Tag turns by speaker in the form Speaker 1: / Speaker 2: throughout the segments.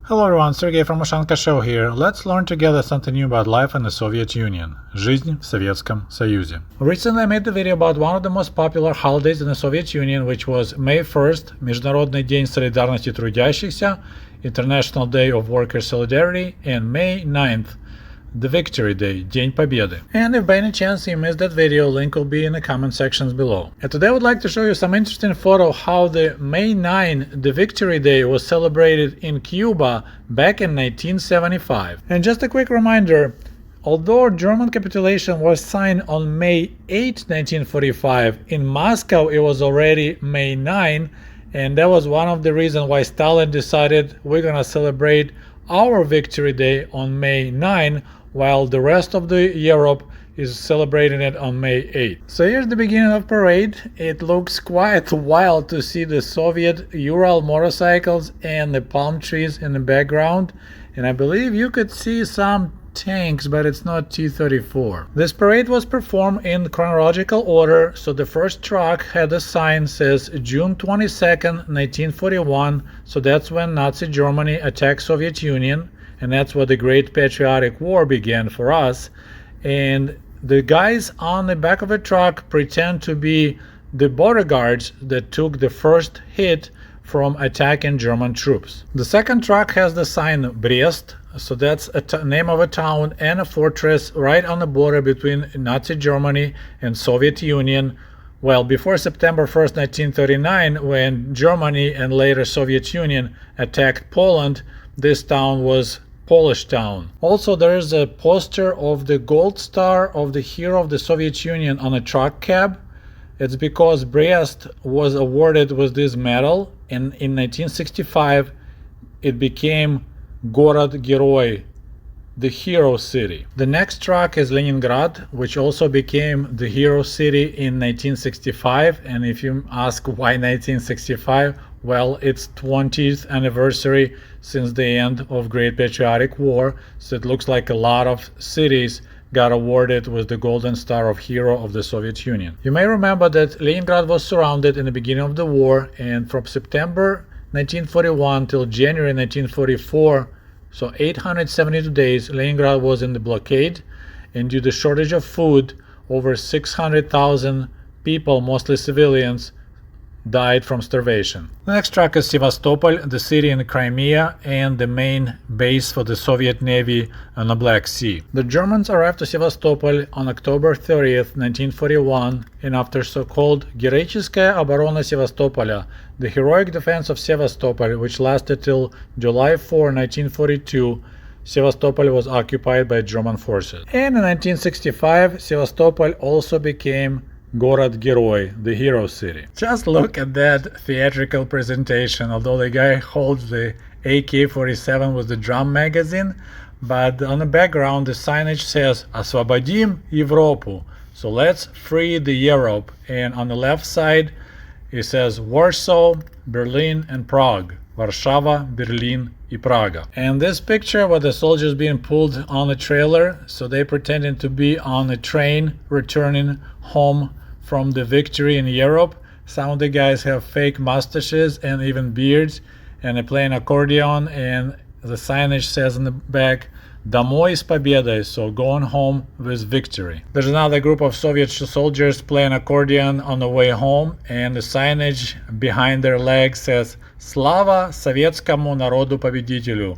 Speaker 1: Hello everyone, Sergey from Ushanka Show here. Let's learn together something new about life in the Soviet Union. Жизнь в Советском Союзе. Recently I made the video about one of the most popular holidays in the Soviet Union, which was May 1st, Международный день солидарности трудящихся, International Day of Worker Solidarity, and May 9th, the Victory Day, День Победы. And if by any chance you missed that video, link will be in the comment sections below. And today I would like to show you some interesting photo how the May 9, the Victory Day, was celebrated in Cuba back in 1975. And just a quick reminder, although German capitulation was signed on May 8, 1945, in Moscow it was already May 9, and that was one of the reasons why Stalin decided we're gonna celebrate our Victory Day on May 9, while the rest of the Europe is celebrating it on May 8. So here's the beginning of parade. It looks quite wild to see the Soviet Ural motorcycles and the palm trees in the background, and I believe you could see some tanks, but it's not T-34. This parade was performed in chronological order, so the first truck had a sign says June 22nd, 1941, so that's when Nazi Germany attacked Soviet Union, and that's where the Great Patriotic War began for us. And the guys on the back of the truck pretend to be the border guards that took the first hit from attacking German troops. The second truck has the sign Brest, so that's a name of a town and a fortress right on the border between Nazi Germany and Soviet Union. Well, before September 1st, 1939, when Germany and later Soviet Union attacked Poland, this town was Polish town. Also, there is a poster of the gold star of the hero of the Soviet Union on a truck cab. It's because Brest was awarded with this medal, and in 1965 it became Город Герой, the hero city. The next truck is Leningrad, which also became the hero city in 1965. And if you ask why 1965, well, it's 20th anniversary since the end of Great Patriotic War, so it looks like a lot of cities got awarded with the Golden Star of Hero of the Soviet Union. You may remember that Leningrad was surrounded in the beginning of the war, and from September 1941 till January 1944, so 872 days, Leningrad was in the blockade, and due to shortage of food, over 600,000 people, mostly civilians, died from starvation. The next truck is Sevastopol, the city in Crimea and the main base for the Soviet Navy on the Black Sea. The Germans arrived to Sevastopol on October 30th, 1941, and after so-called Героическая оборона Севастополя, the heroic defense of Sevastopol, which lasted till July 4, 1942, Sevastopol was occupied by German forces. And in 1965, Sevastopol also became Город Герой, the hero city. Just look at that theatrical presentation, although the guy holds the AK-47 with the drum magazine, but on the background the signage says Освободим Европу, so let's free the Europe, and on the left side it says Warsaw, Berlin and Prague. Warszawa, Berlin и Praga. And this picture where the soldiers being pulled on a trailer, so they pretending to be on a train returning home from the victory in Europe. Some of the guys have fake mustaches and even beards, and they play an accordion, and the signage says in the back Домой с победой, so going home with victory. There's another group of Soviet soldiers playing accordion on the way home, and the signage behind their legs says Slava Советскому народу-победителю,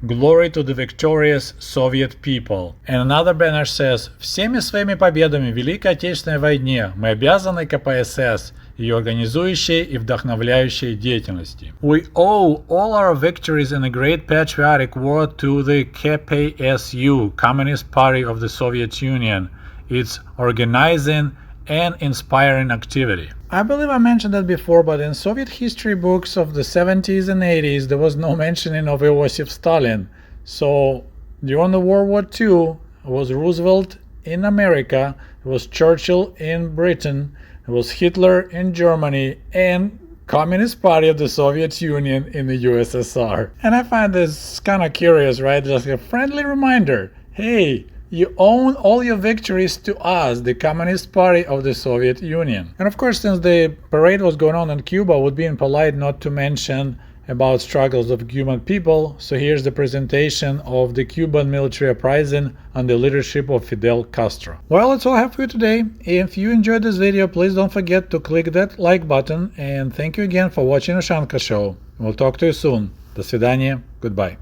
Speaker 1: Glory to the victorious Soviet people. And another banner says Всеми своими победами в Великой Отечественной войне мы обязаны КПСС, ее организующей и вдохновляющей деятельности. We owe all our victories in the Great Patriotic War to the KPSU, Communist Party of the Soviet Union, its organizing and inspiring activity. I believe I mentioned that before, but in Soviet history books of the 70s and 80s, there was no mentioning of Iosif Stalin. So during the World War II, it was Roosevelt in America, it was Churchill in Britain, it was Hitler in Germany, and Communist Party of the Soviet Union in the USSR. And I find this kind of curious, right? Just a friendly reminder. Hey, you own all your victories to us, the Communist Party of the Soviet Union. And of course, since the parade was going on in Cuba, it would be impolite not to mention about struggles of Cuban people, so here's the presentation of the Cuban military uprising under the leadership of Fidel Castro. Well, that's all I have for you today. If you enjoyed this video, please don't forget to click that like button, and thank you again for watching Ushanka Show. We'll talk to you soon. До свидания. Goodbye.